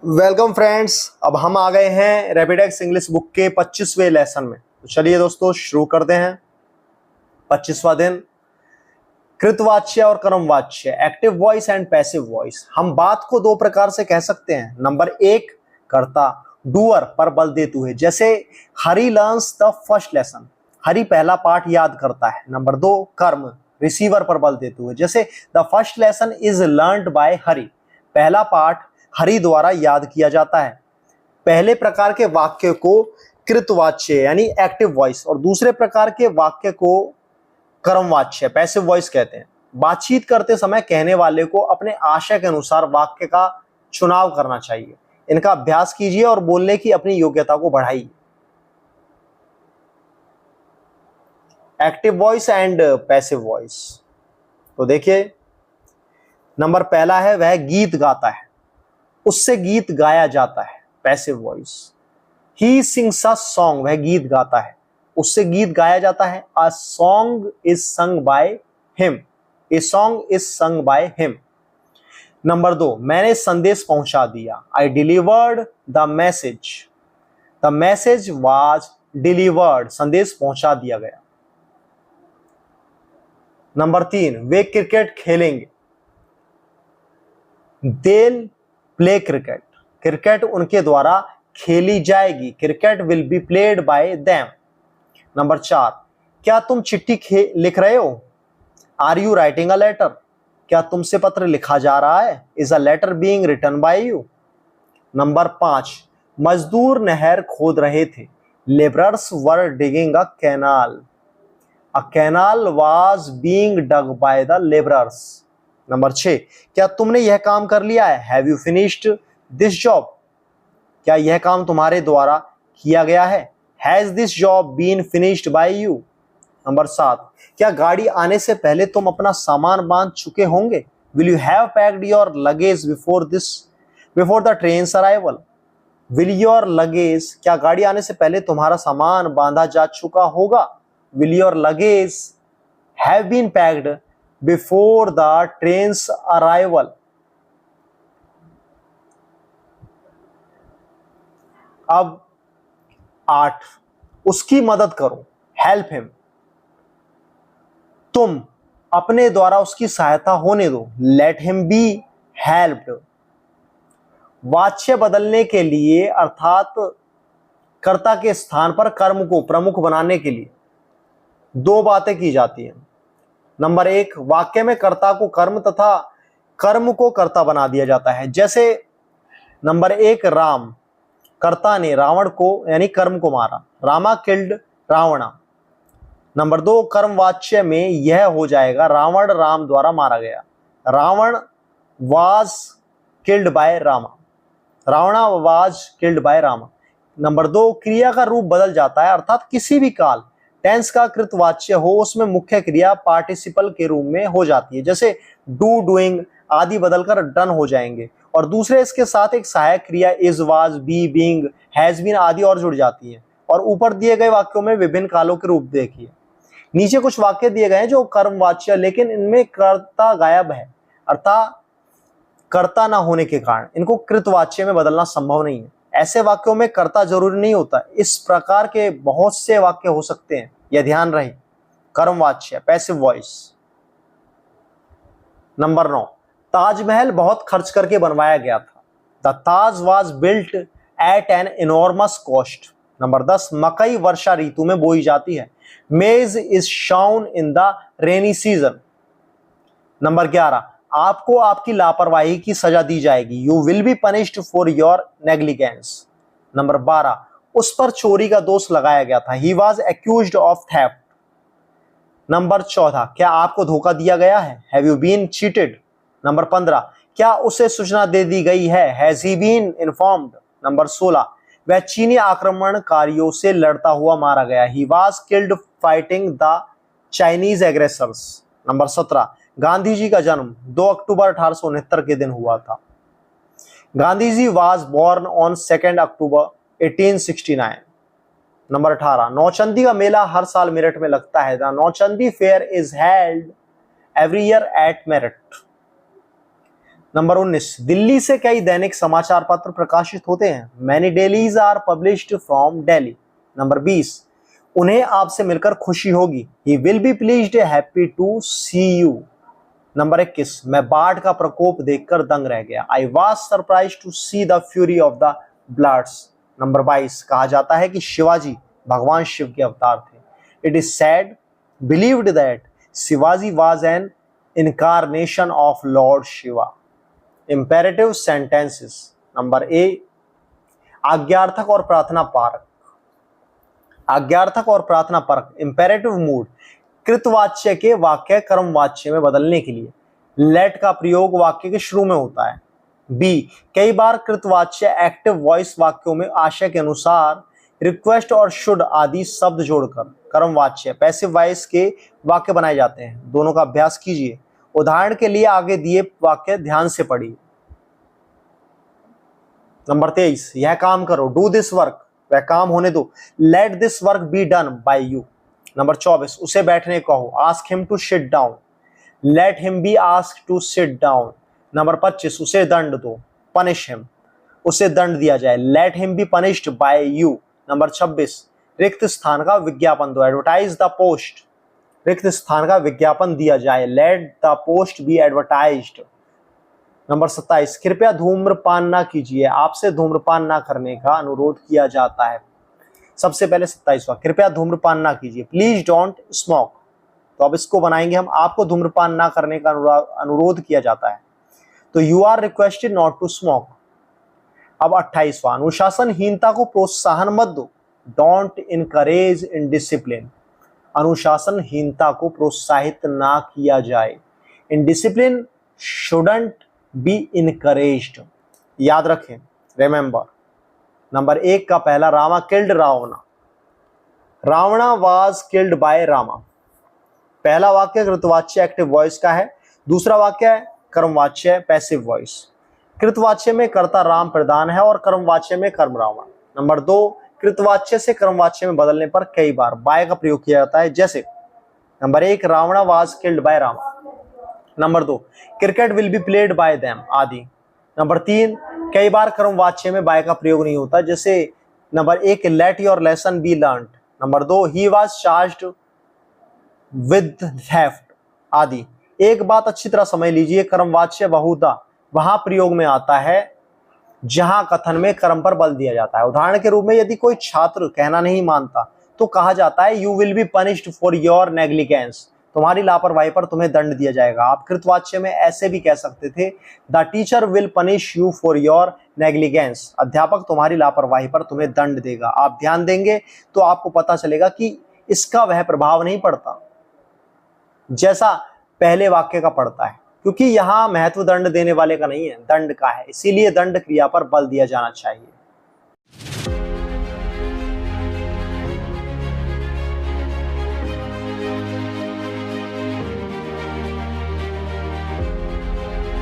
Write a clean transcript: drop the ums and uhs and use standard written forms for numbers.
Welcome friends. अब हम आ गए हैं रैपिडेक्स इंग्लिश बुक के 25वें लेसन में। तो चलिए दोस्तों शुरू करते हैं। 25वां दिन, कृतवाच्य और कर्मवाच्य, active voice and passive voice. हम बात को दो प्रकार से कह सकते हैं। नंबर एक, कर्ता डूअर पर बल देते हुए, जैसे हरी लर्न्स द फर्स्ट लेसन, हरी पहला पाठ याद करता है। नंबर दो, कर्म रिसीवर पर बल देते हुए, जैसे the first lesson is learned by Hari, पहला पाठ हरि द्वारा याद किया जाता है। पहले प्रकार के वाक्य को कृतवाच्य यानी एक्टिव वॉइस और दूसरे प्रकार के वाक्य को कर्मवाच्य पैसिव वॉइस कहते हैं। बातचीत करते समय कहने वाले को अपने आशय के अनुसार वाक्य का चुनाव करना चाहिए। इनका अभ्यास कीजिए और बोलने की अपनी योग्यता को बढ़ाइए। Active voice and passive voice. तो देखिए, नंबर पहला है वह गीत गाता है, उससे गीत गाया जाता है, passive voice. He sings a song, वह गीत गाता है, उससे गीत गाया जाता है। A song is sung by him, a song is sung by him. Number दो, मैंने संदेश पहुंचा दिया, आई delivered the message, the message was delivered, संदेश पहुंचा दिया गया। नंबर तीन, वे क्रिकेट खेलेंगे, देल प्ले क्रिकेट, क्रिकेट उनके द्वारा खेली जाएगी, cricket will be played by them. Number चार, क्या तुम चिट्ठी लिख रहे हो, are you writing a letter, क्या तुमसे पत्र लिखा जा रहा है, is a letter being written by you. Number पांच, मजदूर नहर खोद रहे थे, labourers were digging a canal, a canal was being dug by the labourers. Number 6, क्या तुमने यह काम कर लिया है, have you finished this job, क्या यह काम तुम्हारे द्वारा किया गया है, has this job been finished by you. Number 7, क्या गाड़ी आने से पहले तुम अपना सामान बांध चुके होंगे, will you have packed your luggage before the train's arrival, will your luggage, क्या गाड़ी आने से पहले तुम्हारा सामान बांधा जा चुका होगा, will your luggage have been packed before the train's arrival. अब 8, उसकी मदद करो, हेल्प हिम, तुम अपने द्वारा उसकी सहायता होने दो, लेट हिम बी हेल्प्ड। वाच्य बदलने के लिए अर्थात कर्ता के स्थान पर कर्म को प्रमुख बनाने के लिए दो बातें की जाती हैं। नंबर एक, वाक्य में कर्ता को कर्म तथा कर्म को कर्ता बना दिया जाता है। जैसे नंबर एक, राम, कर्ता ने रावण को यानी कर्म को मारा, रामा किल्ड रावणा। नंबर दो, कर्मवाच्य में यह हो जाएगा, रावण राम द्वारा मारा गया, Ravan was killed by Rama, Ravana was killed by Rama. Number दो, क्रिया का रूप बदल जाता है, अर्थात किसी भी काल टेंस का कृतवाच्य हो उसमें मुख्य क्रिया पार्टिसिपल के रूप में हो जाती है। जैसे डू, डूइंग आदि बदलकर डन हो जाएंगे और दूसरे इसके साथ एक सहायक क्रिया is, was, be, being, has been आदि और जुड़ जाती है। और ऊपर दिए गए वाक्यों में विभिन्न कालों के रूप देखिए। नीचे कुछ वाक्य दिए गए हैं जो कर्मवाच्य, लेकिन इनमें कर्ता गायब है, अर्थात कर्ता ना होने के कारण इनको कृतवाच्य में बदलना संभव नहीं है। ऐसे वाक्यों में कर्ता जरूरी नहीं होता। इस प्रकार के बहुत से वाक्य हो सकते हैं, यह ध्यान रहे। कर्मवाच्य पैसिव वॉइस। नंबर 9, ताजमहल बहुत खर्च करके बनवाया गया था, the Taj was built at an enormous cost. Number 10, मकई वर्षा ऋतु में बोई जाती है, मेज is shown in the rainy season. Number 11, आपको आपकी लापरवाही की सजा दी जाएगी, you will be punished for your negligence. Number 12, उस पर चोरी का दोष लगाया गया था, he was accused of theft. Number 14, क्या आपको धोखा दिया गया है, have you been cheated. Number 15, क्या उसे सूचना दे दी गई है, has he been informed. Number 16, वह चीनी आक्रमणकारियों से लड़ता हुआ मारा गया, he was killed fighting the Chinese aggressors. Number 17, Gandhi ji का जन्म 2 अक्टूबर 1869 के दिन हुआ था, Gandhi ji was born on 2 October 1869। Number 18, Nauchandi का मेला हर साल मेरठ में लगता है, the Nauchandi fair is held every year eight Meerut. Number 19, Delhi से कई दैनिक समाचार पत्र प्रकाशित होते हैं। Many dailies are published from Delhi. Number 20, उन्हें आपसे मिलकर खुशी होगी। He will be pleased happy to see you. Number 21, मैं बाढ़ का प्रकोप देखकर दंग रह गया। I was surprise to see the fury of the floods. Number 22, कहा जाता है कि शिवाजी भगवान शिव के अवतार थे। It is said believed that Shivaji was an incarnation of lord Shiva. Imperative sentences. Number A, आज्ञार्थक और प्रार्थना पारक। आज्ञार्थक और प्रार्थना परक, इंपेरेटिव मूड, कृतवाच्य के वाक्य कर्मवाच्य में बदलने के लिए लेट का प्रयोग वाक्य के शुरू में होता है। बी, कई बार कृतवाच्य एक्टिव वॉइस वाक्यों में आशय के अनुसार रिक्वेस्ट और शुड आदि शब्द जोड़कर कर्मवाच्य पैसिव वॉइस के वाक्य बनाए जाते हैं। दोनों का अभ्यास कीजिए। उदाहरण के लिए आगे दिए वाक्य ध्यान से पढ़िए। नंबर 23, यह काम करो, डू दिस वर्क, वह काम होने दो, let this work be done by you. Number 24, उसे बैठने कहो, ask him to sit down, let him be asked to sit down. Number 25, उसे दंड दो, पनिश हिम, उसे दंड दिया जाए, late him be punished bye you. Number 26, रिक्त स्थान का विज्ञापन दो, एडवर्टाइज द पोस्ट, रिक्त स्थान का विज्ञापन दिया जाए, let the post be advertised. Number 27, कृपया धूम्रपान ना कीजिए, आपसे धूम्रपान ना करने का अनुरोध किया जाता है। सबसे पहले 27वां, कृपया धूम्रपान ना कीजिए, प्लीज डोंट स्मोक। तो अब इसको बनाएंगे हम, आपको धूम्रपान ना करने का अनुरोध किया जाता है, तो you are requested not to smoke. अब 28वां, अनुशासनहीनता को प्रोत्साहन मत दो, डोंट इनकरेज इनडिसिप्लिन। अनुशासनहीनता को प्रोत्साहित ना किया जाए, इनडिसिप्लिन शुडंट बी इनकरेज्ड। याद रखें, रिमेंबर। नंबर 1 का पहला, Rama killed Ravana, Ravana was killed by Rama. पहला वाक्य कृतवाच्य एक्टिव वॉइस का है, दूसरा वाक्य है कर्मवाच्य पैसिव वॉइस। कृतवाच्य में कर्ता राम प्रधान है और कर्मवाच्य में कर्म रावण। नंबर 2, कृतवाच्य से कर्मवाच्य में बदलने पर कई बार बाय का प्रयोग किया जाता है, जैसे number 1, Ravana was killed by Rama. Number 2, cricket will be played by them आदि। नंबर 3, कई बार कर्मवाच्य में बाय का प्रयोग नहीं होता, जैसे number 1, let your lesson B learned. Number 2, he was charged with theft आदि। एक बात अच्छी तरह समझ लीजिए, कर्मवाच्य बहुधा वहां प्रयोग में आता है जहां कथन में कर्म पर बल दिया जाता है। उदाहरण के रूप में, यदि कोई छात्र कहना नहीं मानता तो कहा जाता है you will be punished for your negligence, तुम्हारी लापरवाही पर तुम्हें दंड दिया जाएगा। आप कृतवाच्य में ऐसे भी कह सकते थे, the teacher will punish you for your negligence, अध्यापक तुम्हारी लापरवाही पर तुम्हें दंड देगा। आप ध्यान देंगे तो आपको पता चलेगा कि इसका वह प्रभाव नहीं पड़ता जैसा पहले वाक्य का पड़ता है, क्योंकि यहां महत्व दंड देने वाले का नहीं है, दंड का है, इसीलिए दंड क्रिया पर बल दिया जाना चाहिए।